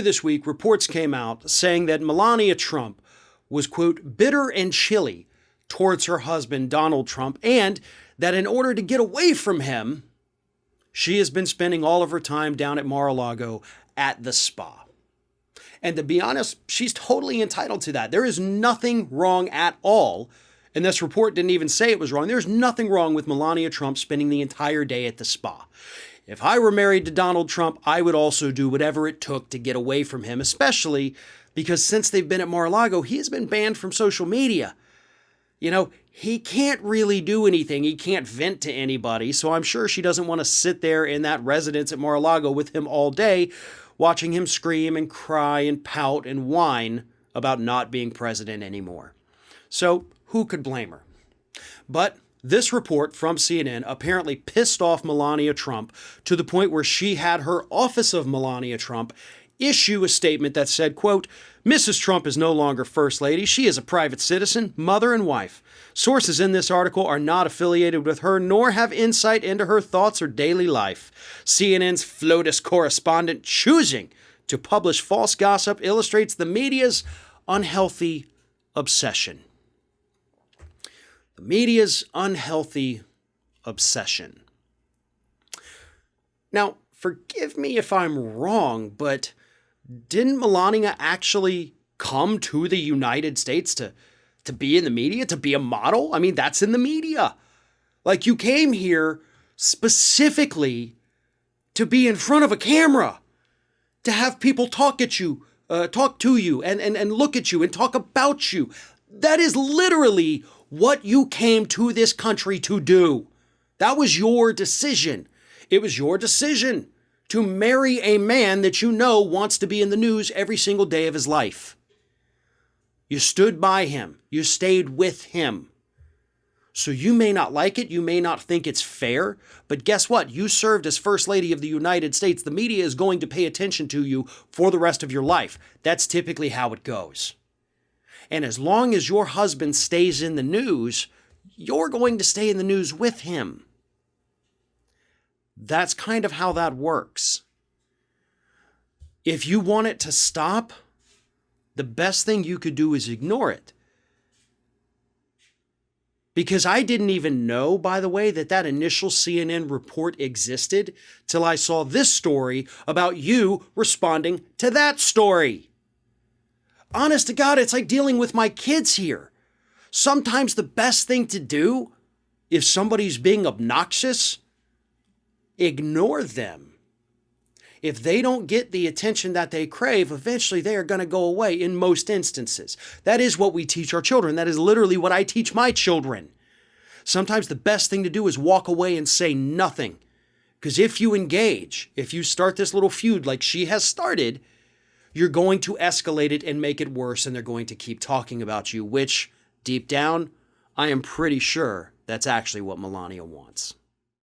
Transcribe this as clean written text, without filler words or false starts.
earlier this week, reports came out saying that Melania Trump was, quote, bitter and chilly towards her husband, Donald Trump, and that in order to get away from him, she has been spending all of her time down at Mar-a-Lago at the spa. And to be honest, she's totally entitled to that. There is nothing wrong at all. And this report didn't even say it was wrong. There's nothing wrong with Melania Trump spending the entire day at the spa. If I were married to Donald Trump, I would also do whatever it took to get away from him, especially because since they've been at Mar-a-Lago, he has been banned from social media. You know, he can't really do anything. He can't vent to anybody. So I'm sure she doesn't want to sit there in that residence at Mar-a-Lago with him all day, watching him scream and cry and pout and whine about not being president anymore. So who could blame her? But this report from CNN apparently pissed off Melania Trump to the point where she had her office of Melania Trump issue a statement that said, quote, Mrs. Trump is no longer First Lady. She is a private citizen, mother, and wife. Sources in this article are not affiliated with her, nor have insight into her thoughts or daily life. CNN's FLOTUS correspondent choosing to publish false gossip illustrates the media's unhealthy obsession. The media's unhealthy obsession. Now, forgive me if I'm wrong, but didn't Melania actually come to the United States to be in the media, to be a model? I mean, that's in the media. Like, you came here specifically to be in front of a camera, to have people talk to you and look at you and talk about you. That is literally what you came to this country to do. That was your decision. It was your decision to marry a man that you know wants to be in the news every single day of his life. You stood by him. You stayed with him. So you may not like it. You may not think it's fair. But guess what? You served as First Lady of the United States. The media is going to pay attention to you for the rest of your life. That's typically how it goes. And as long as your husband stays in the news, you're going to stay in the news with him. That's kind of how that works. If you want it to stop, the best thing you could do is ignore it. Because I didn't even know, by the way, that initial CNN report existed till I saw this story about you responding to that story. Honest to God, it's like dealing with my kids here. Sometimes the best thing to do, if somebody's being obnoxious, ignore them. If they don't get the attention that they crave, eventually they are going to go away in most instances. That is what we teach our children. That is literally what I teach my children. Sometimes the best thing to do is walk away and say nothing. Because if you engage, if you start this little feud like she has started, you're going to escalate it and make it worse, and they're going to keep talking about you, which, deep down, I am pretty sure that's actually what Melania wants.